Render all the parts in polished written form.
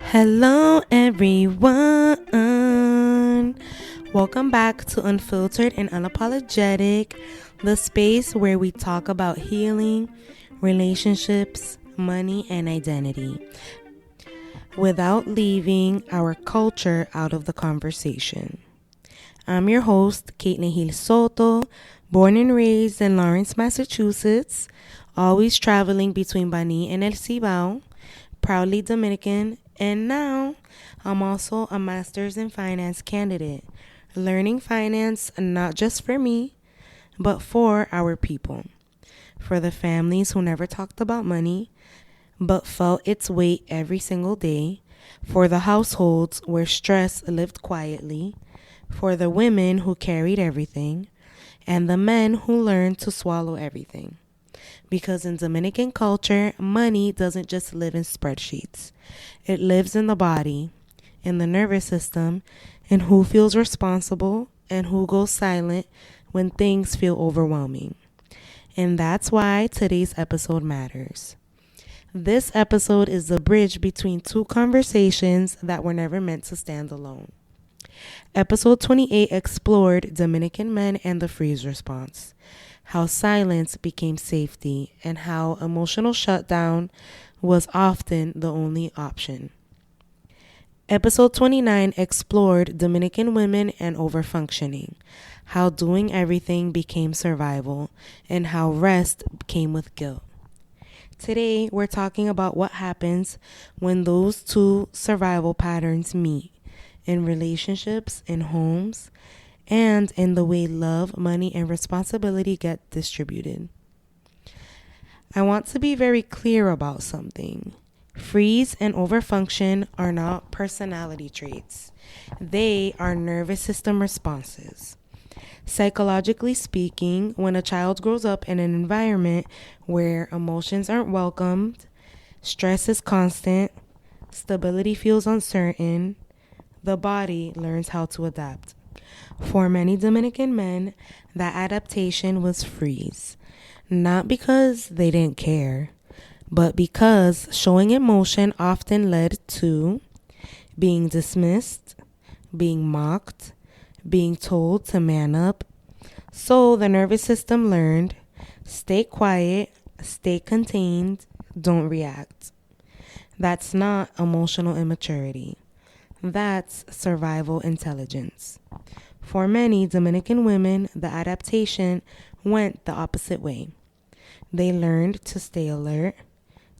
Hello, everyone. Welcome back to Unfiltered and Unapologetic, the space where we talk about healing, relationships, money, and identity without leaving our culture out of the conversation. I'm your host, Caitlin Gil-Soto, born and raised in Lawrence, Massachusetts, always traveling between Bani and El Cibao, proudly Dominican, and now I'm also a master's in finance candidate, learning finance not just for me, but for our people, for the families who never talked about money, but felt its weight every single day, for the households where stress lived quietly, for the women who carried everything, and the men who learned to swallow everything. Because in Dominican culture, money doesn't just live in spreadsheets. It lives in the body, in the nervous system, in who feels responsible and who goes silent when things feel overwhelming. And that's why today's episode matters. This episode is the bridge between two conversations that were never meant to stand alone. Episode 28 explored Dominican men and the freeze response, how silence became safety, and how emotional shutdown was often the only option. Episode 29 explored Dominican women and overfunctioning, how doing everything became survival, and how rest came with guilt. Today, we're talking about what happens when those two survival patterns meet in relationships, in homes, and in the way love, money, and responsibility get distributed. I want to be very clear about something. Freeze and overfunction are not personality traits. They are nervous system responses. Psychologically speaking, when a child grows up in an environment where emotions aren't welcomed, stress is constant, stability feels uncertain, the body learns how to adapt. For many Dominican men, that adaptation was freeze. Not because they didn't care, but because showing emotion often led to being dismissed, being mocked, being told to man up. So the nervous system learned, stay quiet, stay contained, don't react. That's not emotional immaturity. That's survival intelligence. For many Dominican women, the adaptation went the opposite way. They learned to stay alert,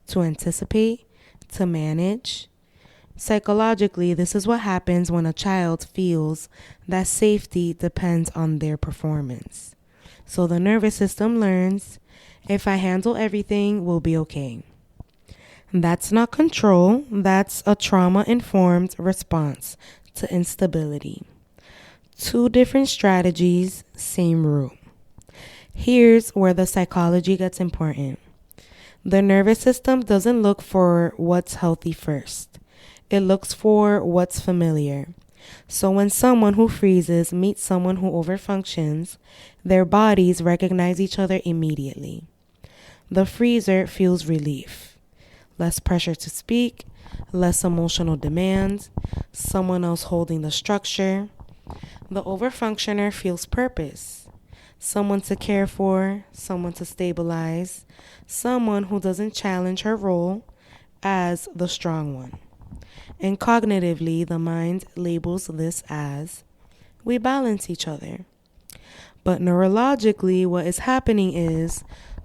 to anticipate, to manage. Psychologically, this is what happens when a child feels that safety depends on their performance. So the nervous system learns, if I handle everything, we'll be okay. That's not control, that's a trauma-informed response to instability. Two different strategies, same root. Here's where the psychology gets important. The nervous system doesn't look for what's healthy first. It looks for what's familiar. So when someone who freezes meets someone who overfunctions, their bodies recognize each other immediately. The freezer feels relief. Less pressure to speak, less emotional demand, someone else holding the structure. The overfunctioner feels purpose. Someone to care for, someone to stabilize, someone who doesn't challenge her role as the strong one. And cognitively, the mind labels this as we balance each other. But neurologically, what is happening is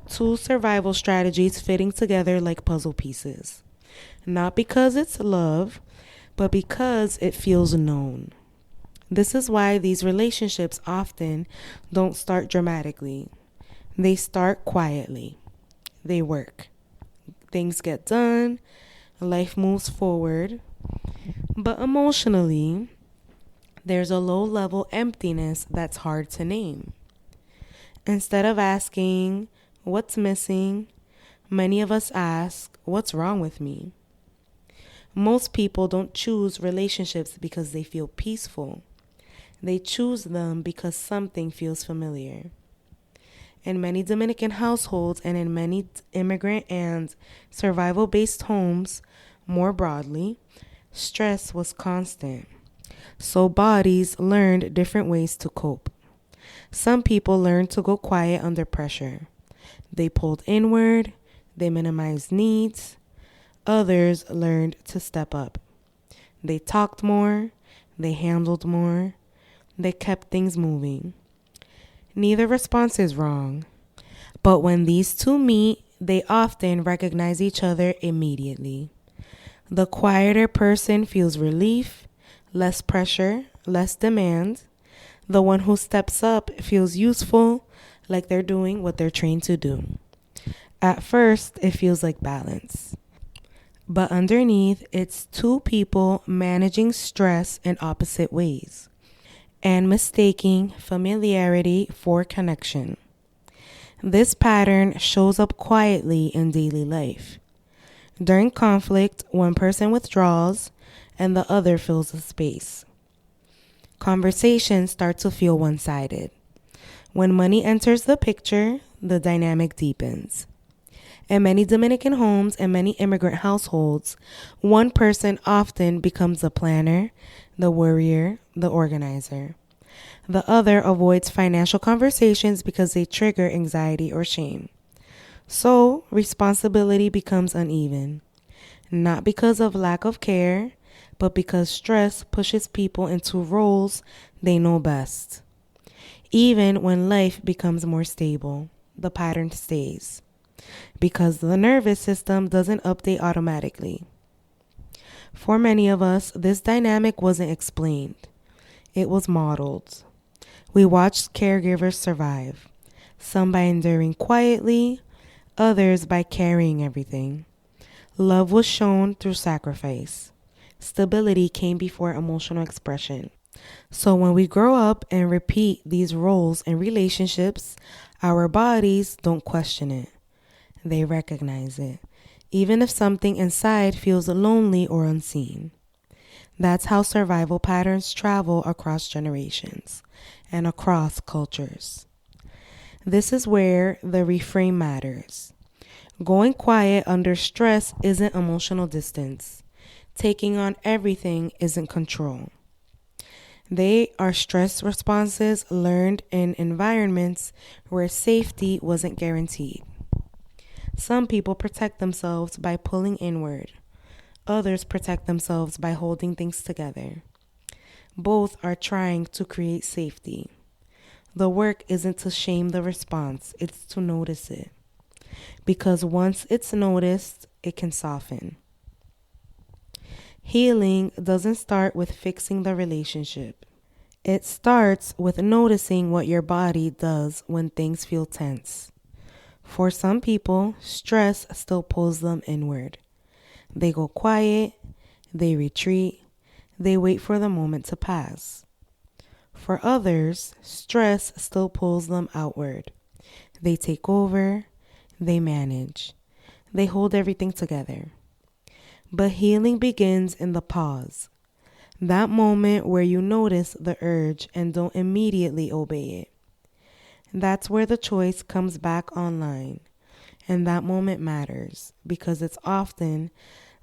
two survival strategies fitting together like puzzle pieces. Not because it's love, but because it feels known. This is why these relationships often don't start dramatically. They start quietly. They work. Things get done. Life moves forward. But emotionally, there's a low-level emptiness that's hard to name. Instead of asking, what's missing? Many of us ask, what's wrong with me? Most people don't choose relationships because they feel peaceful. They choose them because something feels familiar. In many Dominican households and in many immigrant and survival-based homes, more broadly, Stress was constant, so bodies learned different ways to cope. Some people learned to go quiet under pressure. They pulled inward, they minimized needs. Others learned to step up. They talked more, they handled more, they kept things moving. Neither response is wrong, but when these two meet, they often recognize each other immediately. The quieter person feels relief, less pressure, less demand. The one who steps up feels useful, like they're doing what they're trained to do. At first, it feels like balance. But underneath, it's two people managing stress in opposite ways and mistaking familiarity for connection. This pattern shows up quietly in daily life. During conflict, one person withdraws and the other fills the space. Conversations start to feel one-sided. When money enters the picture, the dynamic deepens. In many Dominican homes and many immigrant households, one person often becomes the planner, the worrier, the organizer. The other avoids financial conversations because they trigger anxiety or shame. So, responsibility becomes uneven, not because of lack of care, but because stress pushes people into roles they know best. Even when life becomes more stable, the pattern stays because the nervous system doesn't update automatically. For many of us, this dynamic wasn't explained. It was modeled. We watched caregivers survive, some by enduring quietly, others by carrying everything. Love was shown through sacrifice. Stability came before emotional expression. So when we grow up and repeat these roles in relationships, our bodies don't question it. They recognize it, even if something inside feels lonely or unseen. That's how survival patterns travel across generations and across cultures. This is where the reframe matters. Going quiet under stress isn't emotional distance. Taking on everything isn't control. They are stress responses learned in environments where safety wasn't guaranteed. Some people protect themselves by pulling inward. Others protect themselves by holding things together. Both are trying to create safety. The work isn't to shame the response, it's to notice it. Because once it's noticed, it can soften. Healing doesn't start with fixing the relationship. It starts with noticing what your body does when things feel tense. For some people, stress still pulls them inward. They go quiet, they retreat, they wait for the moment to pass. For others, stress still pulls them outward. They take over, they manage, they hold everything together. But healing begins in the pause. That moment where you notice the urge and don't immediately obey it. That's where the choice comes back online. And that moment matters because it's often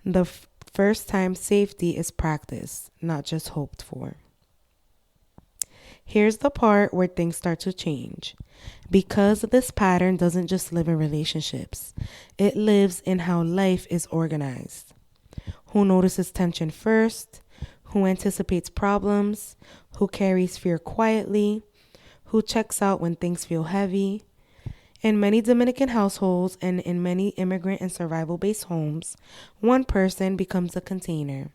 the first time safety is practiced, not just hoped for. Here's the part where things start to change. Because this pattern doesn't just live in relationships, it lives in how life is organized. Who notices tension first? Who anticipates problems? Who carries fear quietly? Who checks out when things feel heavy? In many Dominican households and in many immigrant and survival-based homes, one person becomes a container.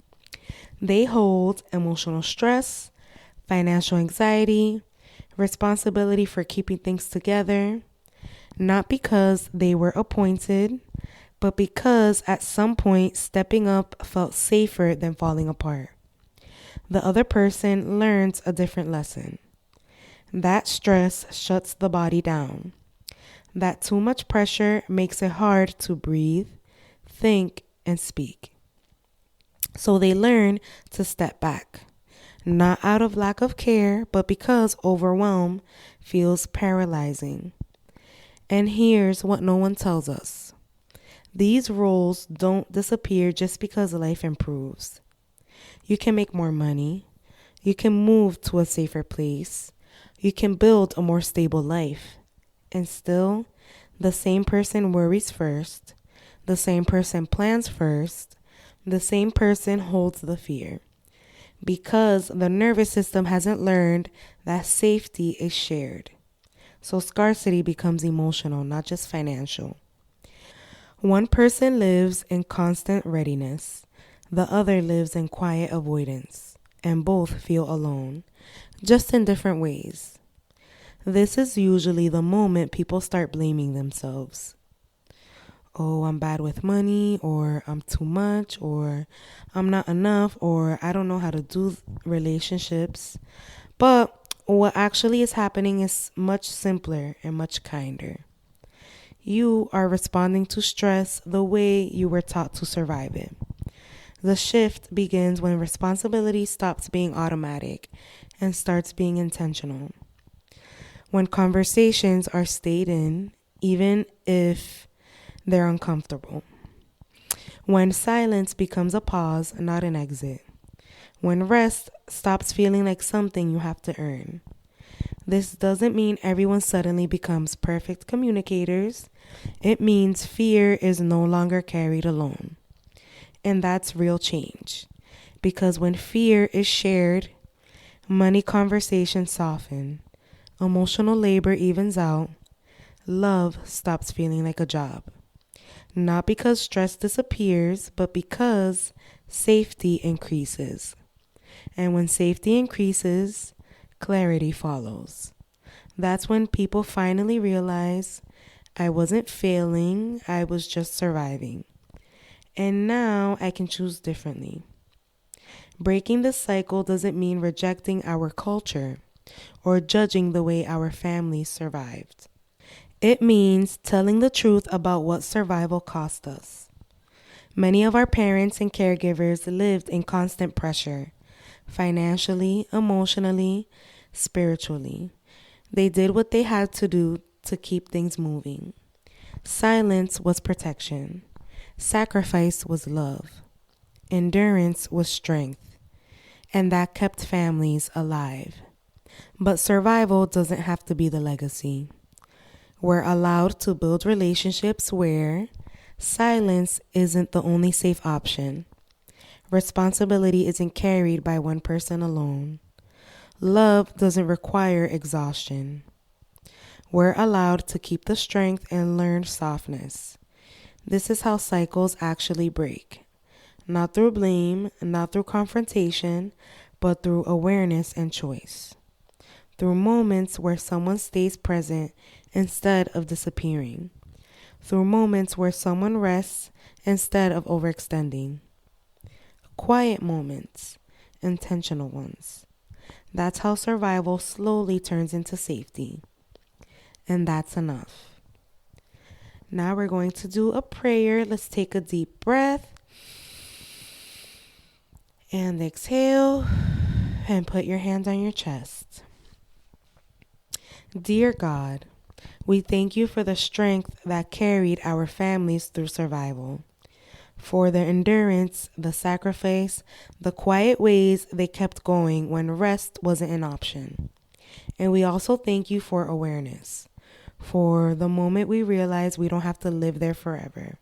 They hold emotional stress, financial anxiety, responsibility for keeping things together, not because they were appointed, but because at some point stepping up felt safer than falling apart. The other person learns a different lesson. That stress shuts the body down. That too much pressure makes it hard to breathe, think, and speak. So they learn to step back, not out of lack of care, but because overwhelm feels paralyzing. And here's what no one tells us. These roles don't disappear just because life improves. You can make more money. You can move to a safer place. You can build a more stable life. And still, the same person worries first. The same person plans first. The same person holds the fear. Because the nervous system hasn't learned that safety is shared. So scarcity becomes emotional, not just financial. One person lives in constant readiness. The other lives in quiet avoidance. And both feel alone, just in different ways. This is usually the moment people start blaming themselves. Oh, I'm bad with money, or I'm too much, or I'm not enough, or I don't know how to do relationships. But what actually is happening is much simpler and much kinder. You are responding to stress the way you were taught to survive it. The shift begins when responsibility stops being automatic and starts being intentional. When conversations are stayed in, even if they're uncomfortable. When silence becomes a pause, not an exit. When rest stops feeling like something you have to earn. This doesn't mean everyone suddenly becomes perfect communicators. It means fear is no longer carried alone. And that's real change. Because when fear is shared, money conversations soften, emotional labor evens out, love stops feeling like a job. Not because stress disappears, but because safety increases. And when safety increases, clarity follows. That's when people finally realize I wasn't failing, I was just surviving. And now I can choose differently. Breaking the cycle doesn't mean rejecting our culture or judging the way our families survived. It means telling the truth about what survival cost us. Many of our parents and caregivers lived in constant pressure, financially, emotionally, spiritually. They did what they had to do to keep things moving. Silence was protection. Sacrifice was love. Endurance was strength. And that kept families alive. But survival doesn't have to be the legacy. We're allowed to build relationships where silence isn't the only safe option. Responsibility isn't carried by one person alone. Love doesn't require exhaustion. We're allowed to keep the strength and learn softness. This is how cycles actually break. Not through blame, not through confrontation, but through awareness and choice. Through moments where someone stays present instead of disappearing. Through moments where someone rests instead of overextending. Quiet moments, intentional ones. That's how survival slowly turns into safety. And that's enough. Now we're going to do a prayer. Let's take a deep breath. And exhale. And put your hands on your chest. Dear God, we thank you for the strength that carried our families through survival. For the endurance, the sacrifice, the quiet ways they kept going when rest wasn't an option. And we also thank you for awareness. For the moment we realize we don't have to live there forever.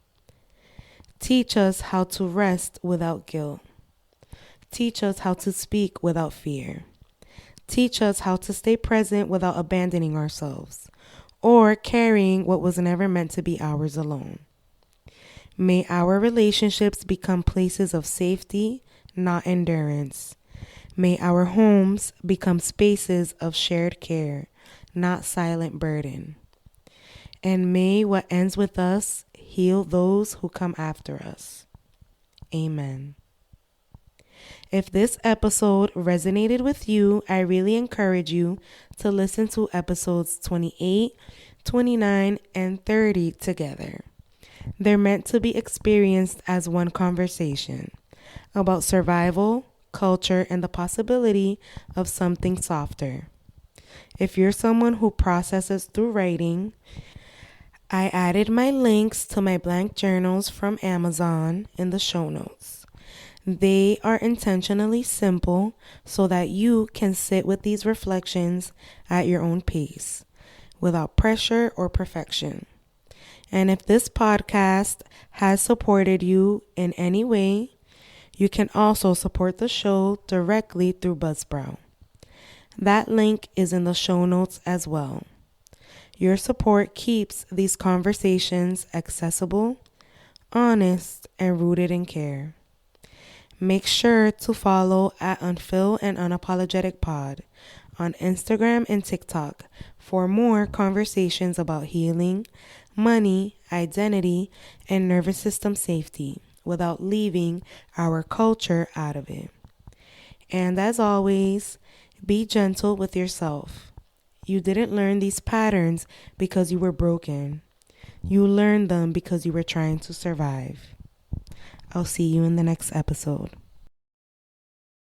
Teach us how to rest without guilt. Teach us how to speak without fear. Teach us how to stay present without abandoning ourselves or carrying what was never meant to be ours alone. May our relationships become places of safety, not endurance. May our homes become spaces of shared care, not silent burden. And may what ends with us heal those who come after us. Amen. If this episode resonated with you, I really encourage you to listen to episodes 28, 29, and 30 together. They're meant to be experienced as one conversation about survival, culture, and the possibility of something softer. If you're someone who processes through writing, I added my links to my blank journals from Amazon in the show notes. They are intentionally simple so that you can sit with these reflections at your own pace without pressure or perfection. And if this podcast has supported you in any way, you can also support the show directly through Buzzsprout. That link is in the show notes as well. Your support keeps these conversations accessible, honest, and rooted in care. Make sure to follow at Unfill and Unapologetic Pod on Instagram and TikTok for more conversations about healing, money, identity, and nervous system safety without leaving our culture out of it. And as always, be gentle with yourself. You didn't learn these patterns because you were broken. You learned them because you were trying to survive. I'll see you in the next episode.